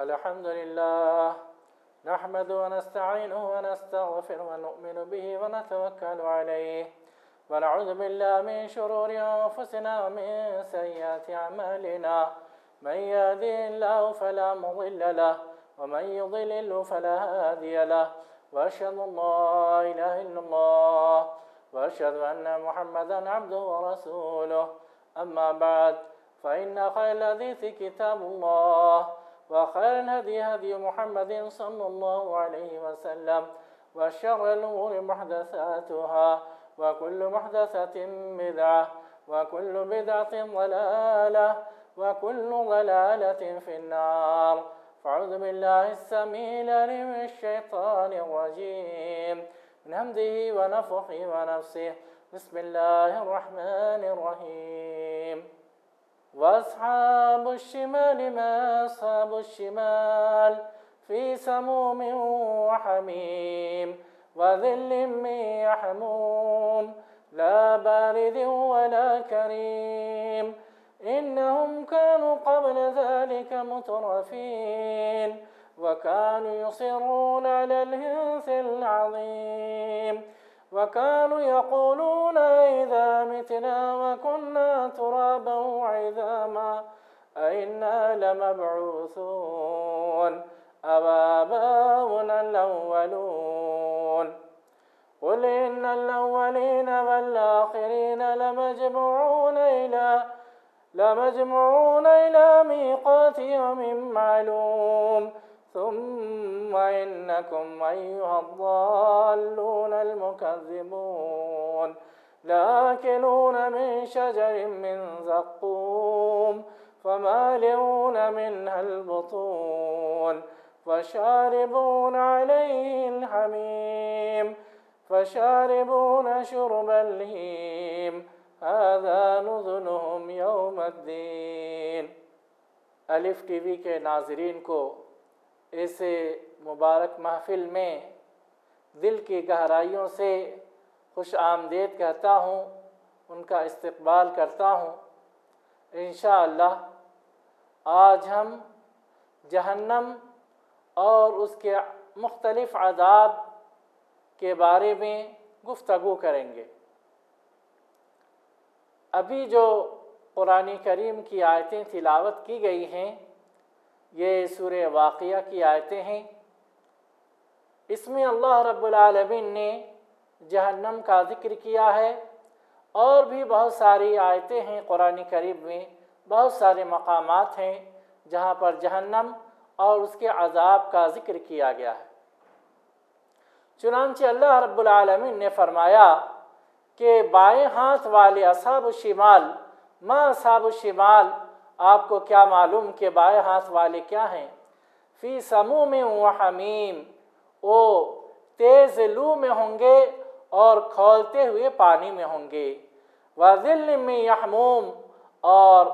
الحمد لله نحمده ونستعينه ونستغفره ونؤمن به ونتوكل عليه ونعوذ بالله من شرور أنفسنا ومن سيئات أعمالنا من يهده الله فلا مضل له ومن يضلل فلا هادي له وأشهد أن لا إله إلا الله وأشهد أن محمدا عبده ورسوله أما بعد فإن خير الحديث كتاب الله وخير الهدي هدي محمد صلى الله عليه وسلم وشر الأمور محدثاتها وكل محدثة بدعة وكل بدعة ضلالة وكل ضلالة في النار فأعوذ بالله السميع العليم من الشيطان الرجيم من همزه ونفخه ونفسه بسم الله الرحمن الرحيم وأصحاب الشمال ما أصحاب الشمال في سموم وحميم وظل من يحموم لا بارد ولا كريم إنهم كانوا قبل ذلك مترفين وكانوا يصرون على الحنث العظيم وكانوا يقولون إذا متنا وكنا ترابا وعظاما أئنا لمبعوثون أو آباؤنا الأولون قل إن الأولين والآخرين لمجموعون إلى ميقات يوم معلوم ثم إنكم أيها الضالون المكذبون لآكلون من شجر من زقوم فمالئون منها البطون فشاربون عليه الحميم فشاربون شرب الهيم هذا نزلهم يوم الدين۔ الف ٹی وی کے ناظرین کو ایسے مبارک محفل میں دل کی گہرائیوں سے خوش آمدید کہتا ہوں، ان کا استقبال کرتا ہوں۔ انشاءاللہ آج ہم جہنم اور اس کے مختلف عذاب کے بارے میں گفتگو کریں گے۔ ابھی جو قرآن کریم کی آیتیں تلاوت کی گئی ہیں یہ سورہ واقعہ کی آیتیں ہیں۔ اس میں اللہ رب العالمین نے جہنم کا ذکر کیا ہے، اور بھی بہت ساری آیتیں ہیں قرآن کریم میں، بہت سارے مقامات ہیں جہاں پر جہنم اور اس کے عذاب کا ذکر کیا گیا ہے۔ چنانچہ اللہ رب العالمین نے فرمایا کہ بائیں ہاتھ والے اصحاب الشمال، ما اصحاب الشمال، آپ کو کیا معلوم کہ بائیں ہاتھ والے کیا ہیں؟ فی سموم و حمیم، وہ تیز لو میں ہوں گے اور کھولتے ہوئے پانی میں ہوں گے، وظل من یحموم، اور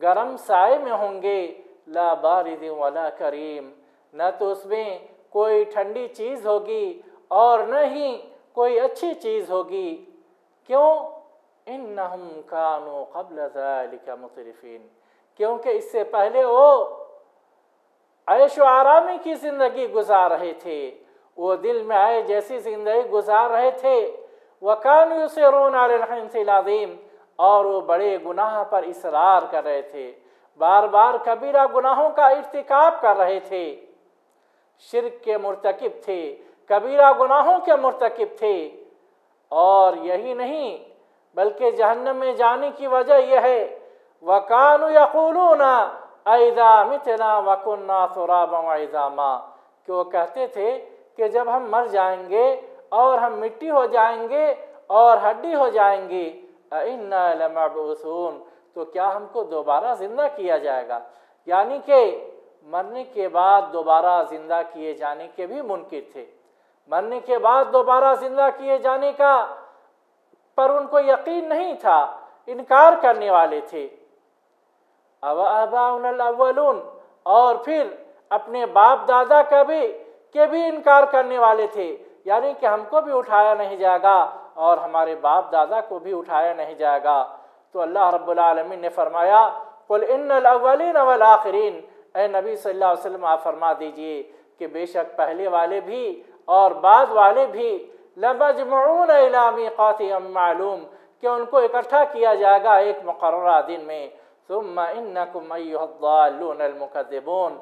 گرم سائے میں ہوں گے، لا بارد ولا کریم، نہ تو اس میں کوئی ٹھنڈی چیز ہوگی اور نہ ہی کوئی اچھی چیز ہوگی۔ کیوں؟ انہم کانوا قبل ذلک مترفین، کیونکہ اس سے پہلے وہ عیش و آرامی کی زندگی گزار رہے تھے، وہ دل میں آئے جیسی زندگی گزار رہے تھے۔ وَكَانُوا يُصِرُّونَ عَلَى الْحِنثِ الْعَظِيمِ، اور وہ بڑے گناہ پر اصرار کر رہے تھے، بار بار کبیرہ گناہوں کا ارتکاب کر رہے تھے، شرک کے مرتکب تھے، کبیرہ گناہوں کے مرتکب تھے۔ اور یہی نہیں بلکہ جہنم میں جانے کی وجہ یہ ہے وَكَانُوا يَقُولُونَ أَإِذَا مِتْنَا وَكُنَّا تُرَابًا وَعِظَامًا، کہ وہ کہتے تھے کہ جب ہم مر جائیں گے اور ہم مٹی ہو جائیں گے اور ہڈی ہو جائیں گے، أَإِنَّا لَمَبْعُوثُونَ، تو کیا ہم کو دوبارہ زندہ کیا جائے گا؟ یعنی کہ مرنے کے بعد دوبارہ زندہ کیے جانے کے بھی منکر تھے، مرنے کے بعد دوبارہ زندہ کیے جانے کا پر ان کو یقین نہیں تھا، انکار کرنے والے تھے۔ او آباؤنا الاولون، اور پھر اپنے باپ دادا کا بھی انکار کرنے والے تھے، یعنی کہ ہم کو بھی اٹھایا نہیں جائے گا اور ہمارے باپ دادا کو بھی اٹھایا نہیں جائے گا۔ تو اللہ رب العالمین نے فرمایا قل ان الاولین والآخرین، اے نبی صلی اللہ علیہ وسلم آپ فرما دیجئے کہ بے شک پہلے والے بھی اور بعد والے بھی لَمَجْمُعُونَ إِلَىٰ مِيقَاتِ يَوْمٍ مَّعْلُومٍ کہ ان کو اکٹھا کیا جائے گا ایک مقررہ دن میں. ثُمَّ إِنَّكُمْ أَيُّهَا الضَّالُّونَ الْمُكَذِّبُونَ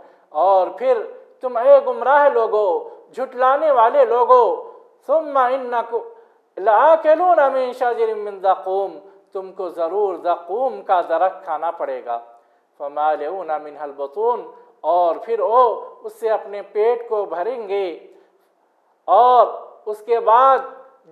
اور پھر تم اے گمراہ لوگو، جھٹلانے والے لوگو، ثُمَّ إِنَّكُمْ لَآكِلُونَ مِن شَجَرٍ مِّن زَقُومٍ تم کو ضرور زقوم کا درخت کھانا پڑے گا. فَمَالِئُونَ مِنْهَا الْبُطُونَ اور پھر وہ اس سے اپنے پیٹ کو بھریں گے، اور اس کے بعد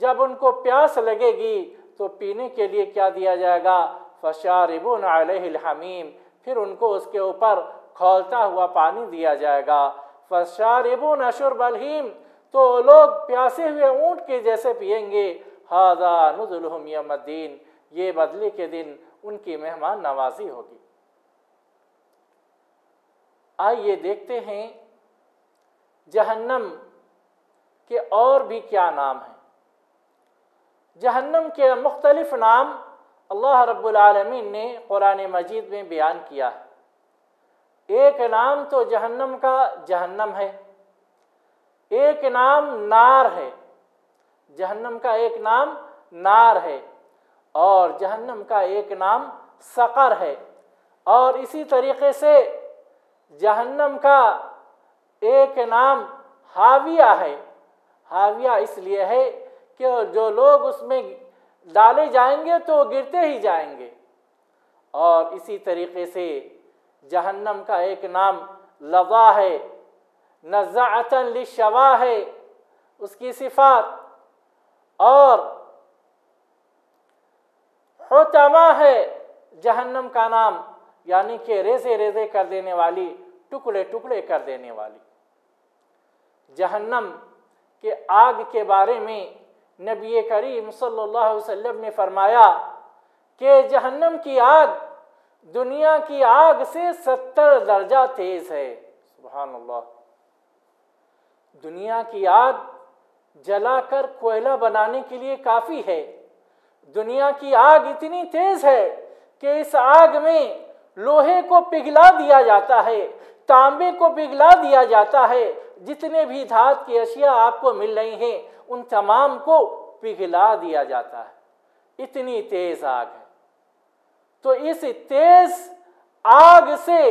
جب ان کو پیاس لگے گی تو پینے کے لیے کیا دیا جائے گا؟ فَشَارِبُونَ عَلَيْهِ الْحَمِيمِ پھر ان کو اس کے اوپر کھولتا ہوا پانی دیا جائے گا. فَشَارِبُونَ شُرْبَ الْهِيمِ تو لوگ پیاسے ہوئے اونٹ کے جیسے پئیں گے. هَذَا نُزُلُهُمْ يَوْمَ الدِّينِ یہ بدلے کے دن ان کی مہمان نوازی ہوگی. آئیے دیکھتے ہیں جہنم کے اور بھی کیا نام ہیں. جہنم کے مختلف نام اللہ رب العالمین نے قرآن مجید میں بیان کیا ہے. ایک نام تو جہنم کا جہنم ہے، ایک نام نار ہے. جہنم کا ایک نام نار ہے اور جہنم کا ایک نام سقر ہے. اور اسی طریقے سے جہنم کا ایک نام حاویہ ہے. حاویہ اس لیے ہے کہ جو لوگ اس میں ڈالے جائیں گے تو گرتے ہی جائیں گے. اور اسی طریقے سے جہنم کا ایک نام لظا ہے، نزاعۃ للشوا ہے اس کی صفات، اور حطمہ ہے جہنم کا نام، یعنی کہ ریزے ریزے کر دینے والی، ٹکڑے ٹکڑے کر دینے والی. جہنم کے آگ کے بارے میں نبی کریم صلی اللہ علیہ وسلم نے فرمایا کہ جہنم کی آگ دنیا کی آگ سے 70 درجہ تیز ہے. سبحان اللہ. دنیا کی آگ جلا کر کوئلہ بنانے کے لیے کافی ہے. دنیا کی آگ اتنی تیز ہے کہ اس آگ میں لوہے کو پگھلا دیا جاتا ہے، تانبے کو پگھلا دیا جاتا ہے، جتنے بھی دھات کی اشیاء آپ کو مل رہی ہیں ان تمام کو پگھلا دیا جاتا ہے. اتنی تیز آگ ہے. تو اس تیز آگ سے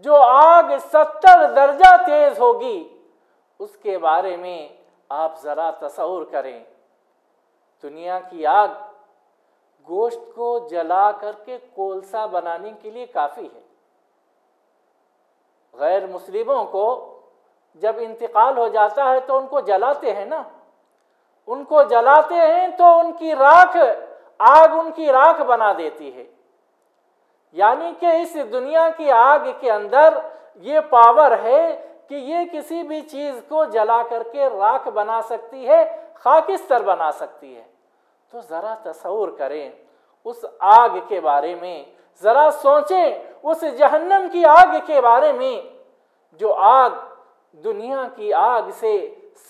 جو آگ 70 درجہ تیز ہوگی اس کے بارے میں آپ ذرا تصور کریں. دنیا کی آگ گوشت کو جلا کر کے کولسا بنانے کے لیے کافی ہے. غیر مسلموں کو جب انتقال ہو جاتا ہے تو ان کو جلاتے ہیں نا، ان کو جلاتے ہیں تو ان کی راکھ آگ ان کی راکھ بنا دیتی ہے. یعنی کہ اس دنیا کی آگ کے اندر یہ پاور ہے کہ یہ کسی بھی چیز کو جلا کر کے راکھ بنا سکتی ہے، خاکستر بنا سکتی ہے. تو ذرا تصور کریں اس آگ کے بارے میں، ذرا سوچیں اس جہنم کی آگ کے بارے میں جو آگ دنیا کی آگ سے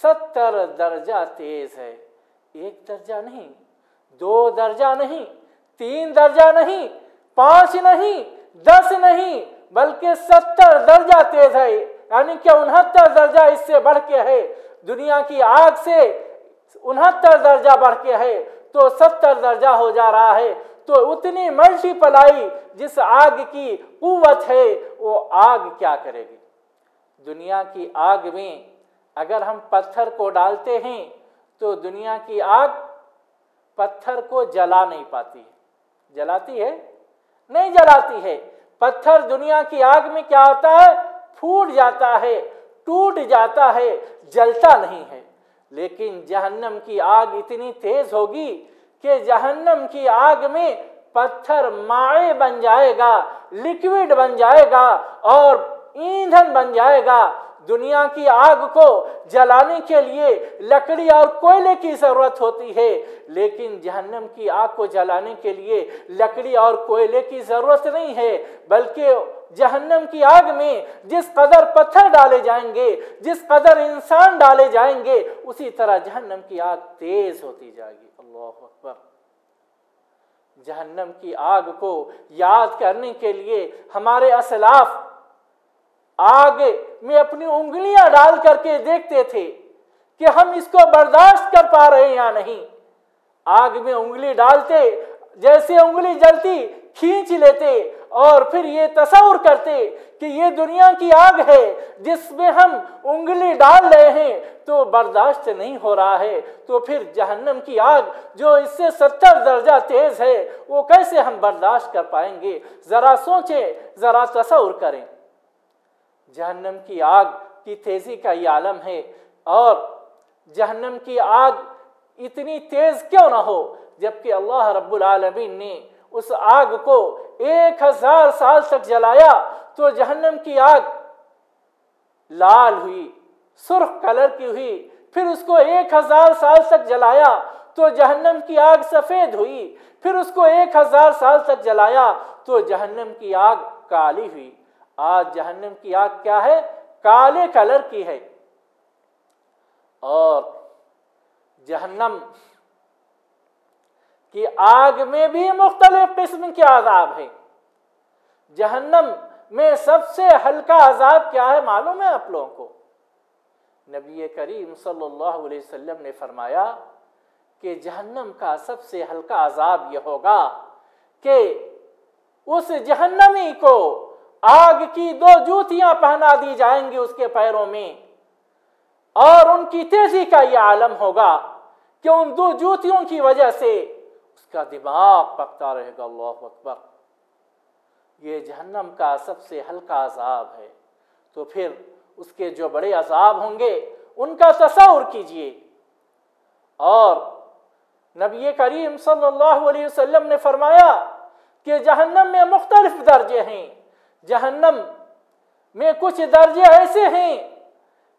70 درجہ تیز ہے. 1 درجہ نہیں، 2 درجہ نہیں، 3 درجہ نہیں، 5 نہیں، 10 نہیں، بلکہ 70 درجہ تیز ہے. یعنی کہ 69 درجہ اس سے بڑھ کے ہے. دنیا کی آگ سے 69 درجہ بڑھ کے ہے تو 70 درجہ ہو جا رہا ہے. تو اتنی ملٹی پلائی جس آگ کی قوت ہے وہ آگ کیا کرے گی؟ دنیا کی آگ میں اگر ہم پتھر کو ڈالتے ہیں تو دنیا کی آگ پتھر کو جلا نہیں پاتی ہے. جلاتی ہے؟ نہیں جلاتی ہے. پتھر دنیا کی آگ میں کیا ہوتا ہے؟ پھوٹ جاتا ہے، ٹوٹ جاتا ہے، جلتا نہیں ہے. لیکن جہنم کی آگ اتنی تیز ہوگی کہ جہنم کی آگ میں پتھر مائع بن جائے گا، لیکوڈ بن جائے گا اور ایندھن بن جائے گا. دنیا کی آگ کو جلانے کے لیے لکڑی اور کوئلے کی ضرورت ہوتی ہے، لیکن جہنم کی آگ کو جلانے کے لیے لکڑی اور کوئلے کی ضرورت نہیں ہے، بلکہ جہنم کی آگ میں جس قدر پتھر ڈالے جائیں گے، جس قدر انسان ڈالے جائیں گے، اسی طرح جہنم کی آگ تیز ہوتی جائے گی. اللہ اکبر. جہنم کی آگ کو یاد کرنے کے لیے ہمارے اسلاف آگ میں اپنی انگلیاں ڈال کر کے دیکھتے تھے کہ ہم اس کو برداشت کر پا رہے ہیں یا نہیں. آگ میں انگلی ڈالتے، جیسے انگلی جلتی کھینچ لیتے اور پھر یہ تصور کرتے کہ یہ دنیا کی آگ ہے جس میں ہم انگلی ڈال رہے ہیں تو برداشت نہیں ہو رہا ہے، تو پھر جہنم کی آگ جو اس سے 70 درجہ تیز ہے وہ کیسے ہم برداشت کر پائیں گے؟ ذرا سوچیں، ذرا تصور کریں. جہنم کی آگ کی تیزی کا یہ عالم ہے. اور جہنم کی آگ اتنی تیز کیوں نہ ہو جبکہ اللہ رب العالمین نے اس آگ کو 1000 سال تک جلایا تو جہنم کی آگ لال ہوئی، سرخ کلر کی ہوئی. پھر اس کو 1000 سال تک جلایا تو جہنم کی آگ سفید ہوئی. پھر اس کو 1000 سال تک جلایا تو جہنم کی آگ کالی ہوئی. آج جہنم کی آگ کیا ہے؟ کالے کلر کی ہے. اور جہنم کی آگ میں بھی مختلف قسم کے عذاب ہیں. جہنم میں سب سے ہلکا عذاب کیا ہے معلوم ہے آپ لوگوں کو؟ نبی کریم صلی اللہ علیہ وسلم نے فرمایا کہ جہنم کا سب سے ہلکا عذاب یہ ہوگا کہ اس جہنمی کو آگ کی 2 جوتیاں پہنا دی جائیں گی اس کے پیروں میں، اور ان کی تیزی کا یہ عالم ہوگا کہ ان 2 جوتیوں کی وجہ سے اس کا دماغ پکتا رہے گا. اللہ اکبر. یہ جہنم کا سب سے ہلکا عذاب ہے. تو پھر اس کے جو بڑے عذاب ہوں گے ان کا تصور کیجئے. اور نبی کریم صلی اللہ علیہ وسلم نے فرمایا کہ جہنم میں مختلف درجے ہیں. جہنم میں کچھ درجے ایسے ہیں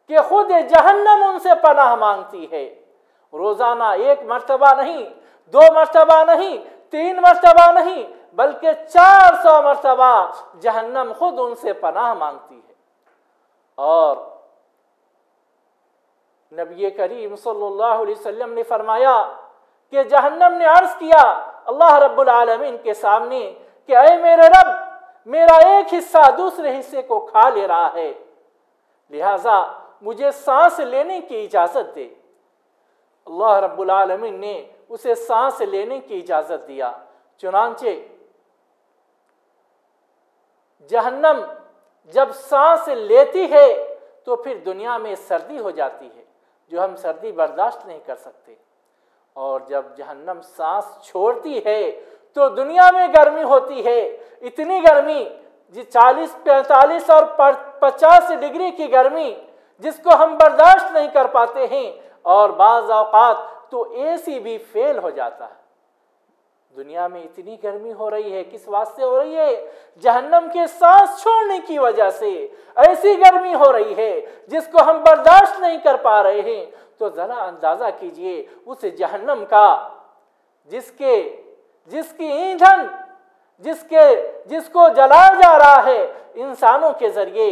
کہ خود جہنم ان سے پناہ مانگتی ہے. روزانہ 1 مرتبہ نہیں، 2 مرتبہ نہیں، 3 مرتبہ نہیں، بلکہ 400 مرتبہ جہنم خود ان سے پناہ مانگتی ہے. اور نبی کریم صلی اللہ علیہ وسلم نے فرمایا کہ جہنم نے عرض کیا اللہ رب العالمین کے سامنے کہ اے میرے رب، میرا ایک حصہ دوسرے حصے کو کھا لے رہا ہے، لہذا مجھے سانس لینے کی اجازت دے. اللہ رب العالمین نے اسے سانس لینے کی اجازت دیا. چنانچہ جہنم جب سانس لیتی ہے تو پھر دنیا میں سردی ہو جاتی ہے جو ہم سردی برداشت نہیں کر سکتے، اور جب جہنم سانس چھوڑتی ہے تو دنیا میں گرمی ہوتی ہے. اتنی گرمی 40 45 اور 50 ڈگری کی گرمی جس کو ہم برداشت نہیں کر پاتے ہیں، اور بعض اوقات تو اے سی بھی فیل ہو جاتا ہے. دنیا میں اتنی گرمی ہو رہی ہے، کس واسطے ہو رہی ہے؟ جہنم کے سانس چھوڑنے کی وجہ سے ایسی گرمی ہو رہی ہے جس کو ہم برداشت نہیں کر پا رہے ہیں. تو ذرا اندازہ کیجئے اس جہنم کا جس کی ایندھن جس کو جلایا جا رہا ہے انسانوں کے ذریعے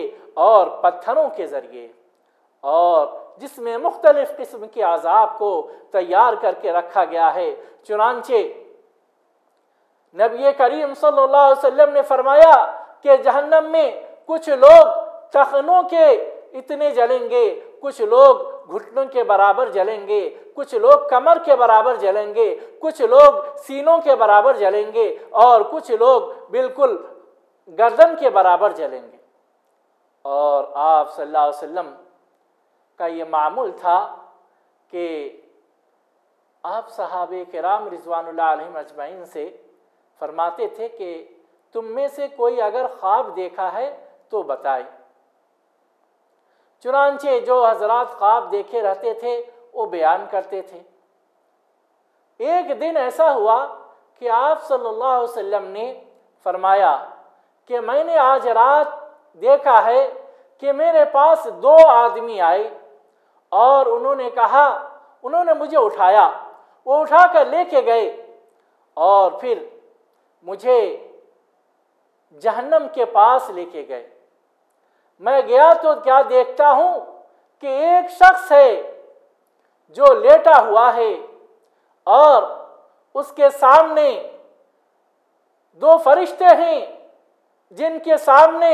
اور پتھروں کے ذریعے، اور جس میں مختلف قسم کے عذاب کو تیار کر کے رکھا گیا ہے. چنانچہ نبی کریم صلی اللہ علیہ وسلم نے فرمایا کہ جہنم میں کچھ لوگ ٹخنوں کے اتنے جلیں گے، کچھ لوگ گھٹنوں کے برابر جلیں گے، کچھ لوگ کمر کے برابر جلیں گے، کچھ لوگ سینوں کے برابر جلیں گے، اور کچھ لوگ بالکل گردن کے برابر جلیں گے. اور آپ صلی اللہ علیہ وسلم کا یہ معمول تھا کہ آپ صحابہ کرام رضوان اللہ علیہم اجمعین سے فرماتے تھے کہ تم میں سے کوئی اگر خواب دیکھا ہے تو بتائے. چنانچہ جو حضرات خواب دیکھے رہتے تھے وہ بیان کرتے تھے. ایک دن ایسا ہوا کہ آپ صلی اللہ علیہ وسلم نے فرمایا کہ میں نے آج رات دیکھا ہے کہ میرے پاس 2 آدمی آئے اور انہوں نے مجھے اٹھایا، وہ اٹھا کر لے کے گئے، اور پھر مجھے جہنم کے پاس لے کے گئے. میں گیا تو کیا دیکھتا ہوں کہ ایک شخص ہے جو لیٹا ہوا ہے، اور اس کے سامنے 2 فرشتے ہیں جن کے سامنے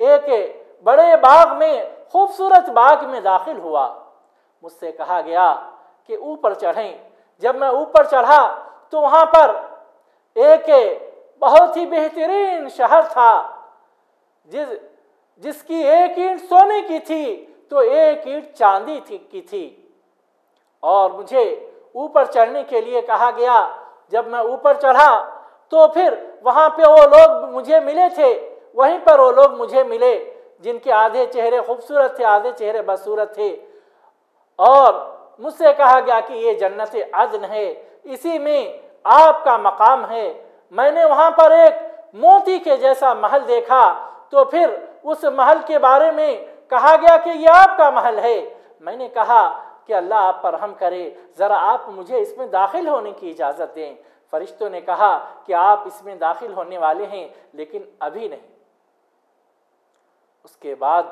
ایک بڑے باغ میں، خوبصورت باغ میں داخل ہوا۔ مجھ سے کہا گیا کہ اوپر چڑھیں۔ جب میں اوپر چڑھا تو وہاں پر ایک بہت ہی بہترین شہر تھا، جس کی ایک اینٹ سونے کی تھی تو ایک اینٹ چاندی کی تھی، اور مجھے اوپر چڑھنے کے لیے کہا گیا۔ جب میں اوپر چڑھا تو پھر وہاں پہ وہ لوگ مجھے ملے تھے، وہیں پر وہ لوگ مجھے ملے جن کے آدھے چہرے خوبصورت تھے، آدھے چہرے بدصورت تھے، اور مجھ سے کہا گیا کہ یہ جنت عدن ہے، اسی میں آپ کا مقام ہے۔ میں نے وہاں پر ایک موتی کے جیسا محل دیکھا، تو پھر اس محل کے بارے میں کہا گیا کہ یہ آپ کا محل ہے۔ میں نے کہا کہ اللہ آپ پر رحم کرے، ذرا آپ مجھے اس میں داخل ہونے کی اجازت دیں۔ فرشتوں نے کہا کہ آپ اس میں داخل ہونے والے ہیں، لیکن ابھی نہیں۔ اس کے بعد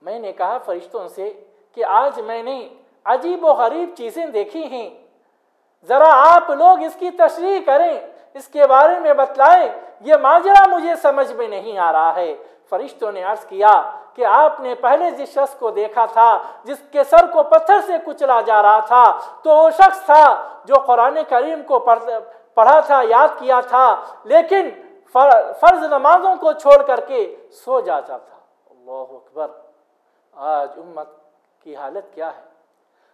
میں نے کہا فرشتوں سے کہ آج میں نے عجیب و غریب چیزیں دیکھی ہیں، ذرا آپ لوگ اس کی تشریح کریں، اس کے بارے میں بتلائیں، یہ ماجرا مجھے سمجھ میں نہیں آ رہا ہے۔ فرشتوں نے عرض کیا کہ آپ نے پہلے جس شخص کو دیکھا تھا جس کے سر کو پتھر سے کچلا جا رہا تھا، تو وہ شخص تھا جو قرآن کریم کو پڑھا تھا، یاد کیا تھا، لیکن فرض نمازوں کو چھوڑ کر کے سو جاتا تھا۔ اللہ اکبر! آج امت کی حالت کیا ہے؟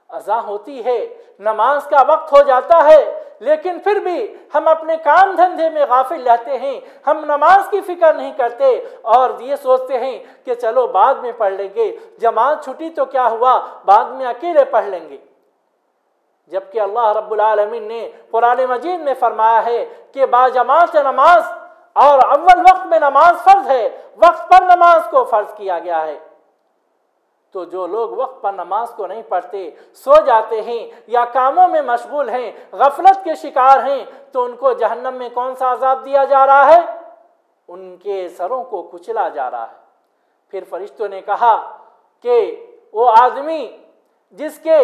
اذان ہوتی ہے، نماز کا وقت ہو جاتا ہے، لیکن پھر بھی ہم اپنے کام دھندے میں غافل رہتے ہیں، ہم نماز کی فکر نہیں کرتے اور یہ سوچتے ہیں کہ چلو بعد میں پڑھ لیں گے، جماعت چھٹی تو کیا ہوا، بعد میں اکیلے پڑھ لیں گے۔ جبکہ اللہ رب العالمین نے قرآن مجید میں فرمایا ہے کہ باجماعت نماز اور اول وقت میں نماز فرض ہے، وقت پر نماز کو فرض کیا گیا ہے۔ تو جو لوگ وقت پر نماز کو نہیں پڑھتے، سو جاتے ہیں یا کاموں میں مشغول ہیں، غفلت کے شکار ہیں، تو ان کو جہنم میں کون سا عذاب دیا جا رہا ہے؟ ان کے سروں کو کچلا جا رہا ہے۔ پھر فرشتوں نے کہا کہ وہ آدمی جس کے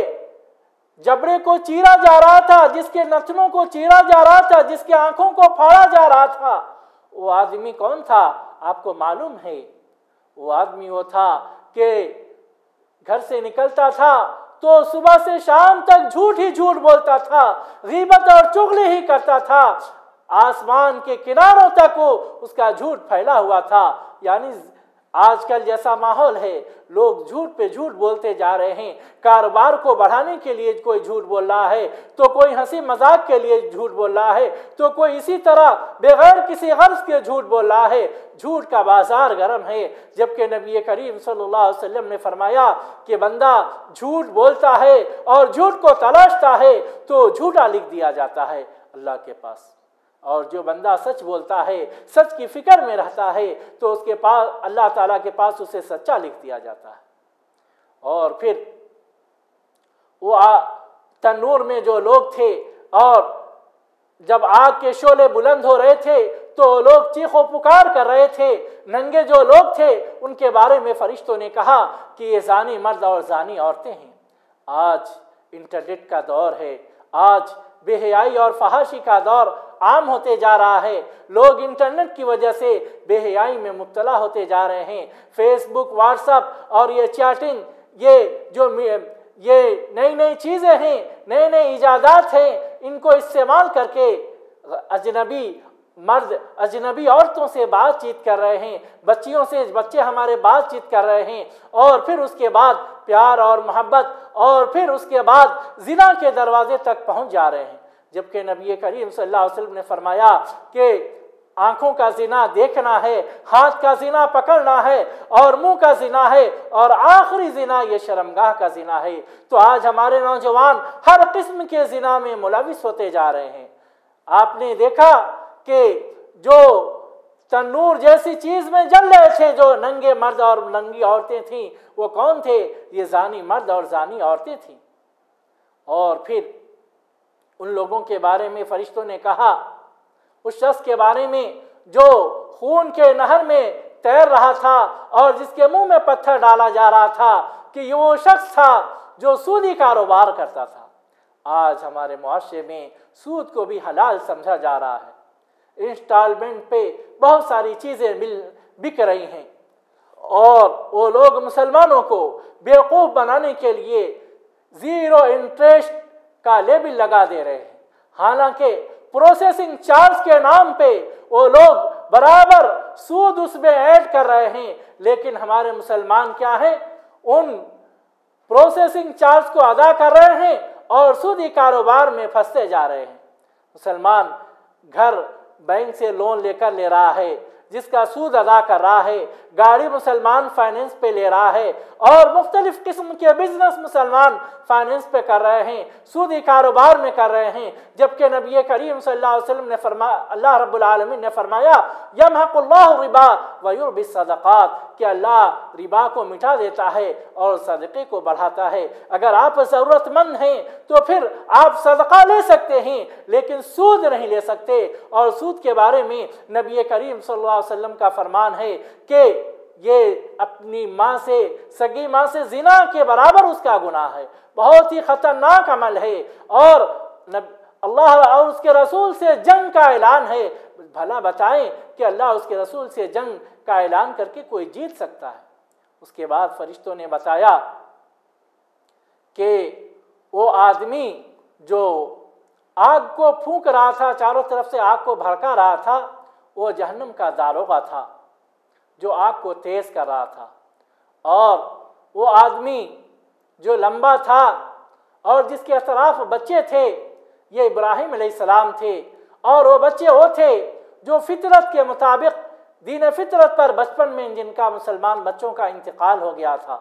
جبڑے کو چیرا جا رہا تھا، جس کے نتنوں کو چیرا جا رہا تھا، جس کے آنکھوں کو پھاڑا جا رہا تھا، وہ آدمی کون تھا؟ آپ کو معلوم ہے؟ وہ آدمی وہ تھا کہ گھر سے نکلتا تھا تو صبح سے شام تک جھوٹ ہی جھوٹ بولتا تھا، غیبت اور چغلی ہی کرتا تھا، آسمان کے کناروں تک اس کا جھوٹ پھیلا ہوا تھا۔ یعنی آج کل جیسا ماحول ہے، لوگ جھوٹ پہ جھوٹ بولتے جا رہے ہیں، کاروبار کو بڑھانے کے لیے کوئی جھوٹ بول رہا ہے، تو کوئی ہنسی مذاق کے لیے جھوٹ بول رہا ہے، تو کوئی اسی طرح بغیر کسی غرض کے جھوٹ بول رہا ہے۔ جھوٹ کا بازار گرم ہے، جبکہ نبی کریم صلی اللہ علیہ وسلم نے فرمایا کہ بندہ جھوٹ بولتا ہے اور جھوٹ کو تلاشتا ہے تو جھوٹا لکھ دیا جاتا ہے اللہ کے پاس، اور جو بندہ سچ بولتا ہے، سچ کی فکر میں رہتا ہے، تو اس کے پاس اللہ تعالیٰ کے پاس اسے سچا لکھ دیا جاتا ہے۔ اور پھر وہ تنور میں جو لوگ تھے، اور جب آگ کے شعلے بلند ہو رہے تھے تو لوگ چیخ و پکار کر رہے تھے، ننگے جو لوگ تھے ان کے بارے میں فرشتوں نے کہا کہ یہ زانی مرد اور زانی عورتیں ہیں۔ آج انٹرنیٹ کا دور ہے، آج بے حیائی اور فحاشی کا دور عام ہوتے جا رہا ہے، لوگ انٹرنیٹ کی وجہ سے بے حیائی میں مبتلا ہوتے جا رہے ہیں۔ فیس بک، واٹس ایپ اور یہ چیٹنگ، یہ نئی نئی چیزیں ہیں، نئے نئے ایجادات ہیں، ان کو استعمال کر کے اجنبی مرد اجنبی عورتوں سے بات چیت کر رہے ہیں، بچے ہمارے بات چیت کر رہے ہیں، اور پھر اس کے بعد پیار اور محبت، اور پھر اس کے بعد زنا کے دروازے تک پہنچ جا رہے ہیں۔ جبکہ نبی کریم صلی اللہ علیہ وسلم نے فرمایا کہ آنکھوں کا زنا دیکھنا ہے، ہاتھ کا زنا پکڑنا ہے، اور منہ کا زنا ہے، اور آخری زنا یہ شرمگاہ کا زنا ہے۔ تو آج ہمارے نوجوان ہر قسم کے زنا میں ملوث ہوتے جا رہے ہیں۔ آپ نے دیکھا کہ جو تنور جیسی چیز میں جل رہے تھے، جو ننگے مرد اور ننگی عورتیں تھیں، وہ کون تھے؟ یہ زانی مرد اور زانی عورتیں تھیں۔ اور پھر ان لوگوں کے بارے میں فرشتوں نے کہا، اس شخص کے بارے میں جو خون کے نہر میں تیر رہا تھا اور جس کے منہ میں پتھر ڈالا جا رہا تھا، کہ یہ وہ شخص تھا جو سودی کاروبار کرتا تھا۔ آج ہمارے معاشرے میں سود کو بھی حلال سمجھا جا رہا ہے، انسٹالمنٹ پہ بہت ساری چیزیں بک رہی ہیں، اور وہ لوگ مسلمانوں کو بیوقوف بنانے کے لیے زیرو انٹرسٹ کا لیبل لگا دے رہے ہیں، حالانکہ پروسیسنگ چارج کے نام پہ وہ لوگ برابر سود اس میں ایڈ کر رہے ہیں، لیکن ہمارے مسلمان کیا ہیں، ان پروسیسنگ چارج کو ادا کر رہے ہیں اور سودی کاروبار میں پھنستے جا رہے ہیں۔ مسلمان گھر بینک سے لون لے کر لے رہا ہے جس کا سود ادا کر رہا ہے، گاڑی مسلمان فائننس پہ لے رہا ہے، اور مختلف قسم کے بزنس مسلمان فائننس پہ کر رہے ہیں، سودی کاروبار میں کر رہے ہیں، جبکہ نبی کریم صلی اللہ علیہ وسلم نے فرمایا، اللہ رب العالمین نے فرمایا یمحق اللہ الربا ویربی الصدقات، کہ اللہ ربا کو مٹا دیتا ہے اور صدقے کو بڑھاتا ہے۔ اگر آپ ضرورت مند ہیں تو پھر آپ صدقہ لے سکتے ہیں لیکن سود نہیں لے سکتے، اور سود کے بارے میں نبی کریم صلی اللہ علیہ وسلم کا فرمان ہے کہ یہ اپنی ماں سے، سگی ماں سے زنا کے برابر اس کا گناہ ہے، بہت ہی خطرناک عمل ہے، اور اللہ اور اس کے رسول سے جنگ کا اعلان ہے۔ بھلا بتائیں کہ اللہ اس کے رسول سے جنگ کا اعلان کر کے کوئی جیت سکتا ہے؟ اس کے بعد فرشتوں نے بتایا کہ وہ آدمی جو آگ کو پھونک رہا تھا، چاروں طرف سے آگ کو بھڑکا رہا تھا، وہ جہنم کا داروغہ تھا جو آگ کو تیز کر رہا تھا، اور وہ آدمی جو لمبا تھا اور جس کے اطراف بچے تھے یہ ابراہیم علیہ السلام تھے، اور وہ بچے وہ تھے جو فطرت کے مطابق دین فطرت پر بچپن میں جن کا مسلمان بچوں کا انتقال ہو گیا تھا۔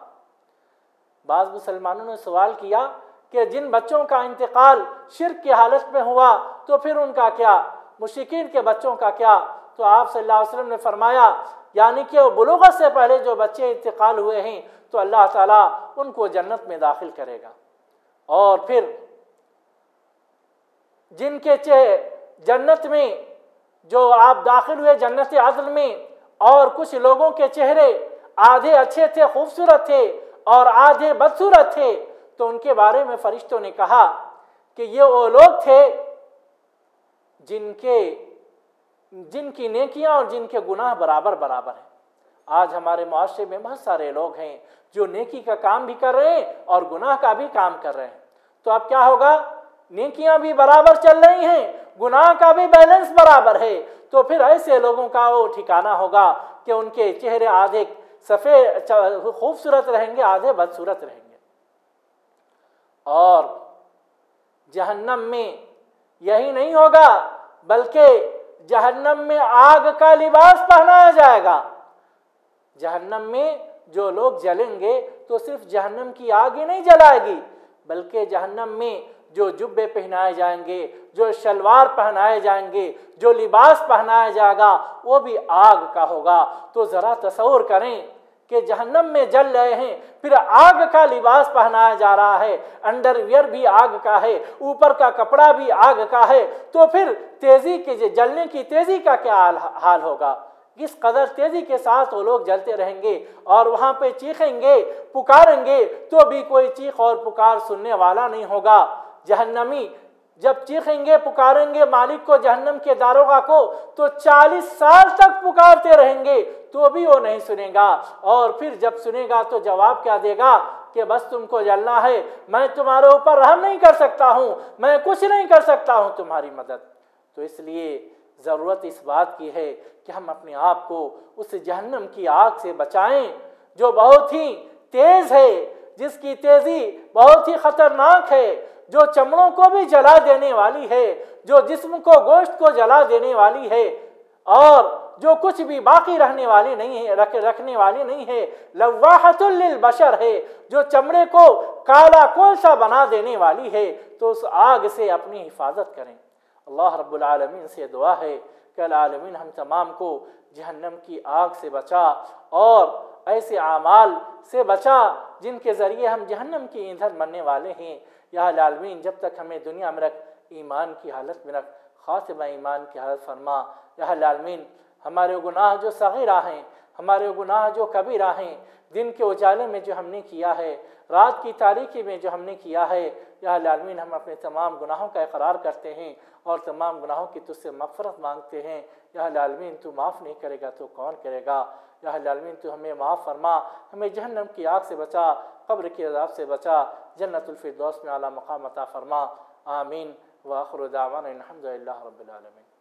بعض مسلمانوں نے سوال کیا کہ جن بچوں کا انتقال شرک کی حالت میں ہوا تو پھر ان کا کیا، مشرکین کے بچوں کا کیا؟ تو آپ صلی اللہ علیہ وسلم نے فرمایا یعنی کہ وہ بلوغت سے پہلے جو بچے انتقال ہوئے ہیں تو اللہ تعالیٰ ان کو جنت میں داخل کرے گا، اور پھر جن کے جنت میں جو آپ داخل ہوئے جنت عدن میں، اور کچھ لوگوں کے چہرے آدھے اچھے تھے، خوبصورت تھے، اور آدھے بدصورت تھے، تو ان کے بارے میں فرشتوں نے کہا کہ یہ وہ لوگ تھے جن کی نیکیاں اور جن کے گناہ برابر برابر ہیں۔ آج ہمارے معاشرے میں بہت سارے لوگ ہیں جو نیکی کا کام بھی کر رہے ہیں اور گناہ کا بھی کام کر رہے ہیں، تو اب کیا ہوگا؟ نیکیاں بھی برابر چل رہی ہیں، گناہ کا بھی بیلنس برابر ہے، تو پھر ایسے لوگوں کا وہ ٹھکانہ ہوگا کہ ان کے چہرے آدھے سفید خوبصورت رہیں گے، آدھے بدصورت رہیں گے۔ اور جہنم میں یہی نہیں ہوگا بلکہ جہنم میں آگ کا لباس پہنایا جائے گا۔ جہنم میں جو لوگ جلیں گے تو صرف جہنم کی آگ ہی نہیں جلائے گی، بلکہ جہنم میں جو جبے پہنائے جائیں گے، جو شلوار پہنائے جائیں گے، جو لباس پہنایا جائے گا وہ بھی آگ کا ہوگا۔ تو ذرا تصور کریں کہ جہنم میں جل رہے ہیں، پھر آگ کا لباس پہنایا جا رہا ہے، انڈر ویئر بھی آگ کا ہے، اوپر کا کپڑا بھی آگ کا ہے، تو پھر تیزی کے جلنے کی تیزی کا کیا حال ہوگا؟ کس قدر تیزی کے ساتھ وہ لوگ جلتے رہیں گے، اور وہاں پہ چیخیں گے، پکاریں گے تو بھی کوئی چیخ اور پکار سننے والا نہیں ہوگا۔ جہنمی جب چیخیں گے، پکاریں گے مالک کو، جہنم کے داروغہ کو، تو 40 سال تک پکارتے رہیں گے تو بھی وہ نہیں سنے گا، اور پھر جب سنے گا تو جواب کیا دے گا کہ بس تم کو جلنا ہے، میں تمہارے اوپر رحم نہیں کر سکتا ہوں، میں کچھ نہیں کر سکتا ہوں تمہاری مدد۔ تو اس لیے ضرورت اس بات کی ہے کہ ہم اپنے آپ کو اس جہنم کی آگ سے بچائیں جو بہت ہی تیز ہے، جس کی تیزی بہت ہی خطرناک ہے، جو چمڑوں کو بھی جلا دینے والی ہے، جو جسم کو، گوشت کو جلا دینے والی ہے، اور جو کچھ بھی باقی رہنے والی نہیں ہے، رکھنے والی نہیں ہے، لواحۃ للبشر ہے، جو چمڑے کو کالا کولسا بنا دینے والی ہے۔ تو اس آگ سے اپنی حفاظت کریں۔ اللہ رب العالمین سے دعا ہے کہ العالمین ہم تمام کو جہنم کی آگ سے بچا اور ایسے اعمال سے بچا جن کے ذریعے ہم جہنم کی ایندھن مرنے والے ہیں۔ یا العالمین جب تک ہمیں دنیا میں رکھ، ایمان کی حالت میں رکھ، خاتمہ ایمان کی حالت فرما۔ یا العالمین ہمارے گناہ جو صغیرہ ہیں، ہمارے گناہ جو کبیرہ ہیں، دن کے اجالے میں جو ہم نے کیا ہے، رات کی تاریکی میں جو ہم نے کیا ہے، یا العالمین ہم اپنے تمام گناہوں کا اقرار کرتے ہیں اور تمام گناہوں کی تجھ سے مغفرت مانگتے ہیں۔ یا العالمین تو معاف نہیں کرے گا تو کون کرے گا؟ یا العالمین تو ہمیں معاف فرما، ہمیں جہنم کی آگ سے بچا، قبر کے عذاب سے بچا، جنت الفردوس میں اعلیٰ مقام عطا فرما۔ آمین۔ وآخر دعوانا الحمد للہ رب العالمین۔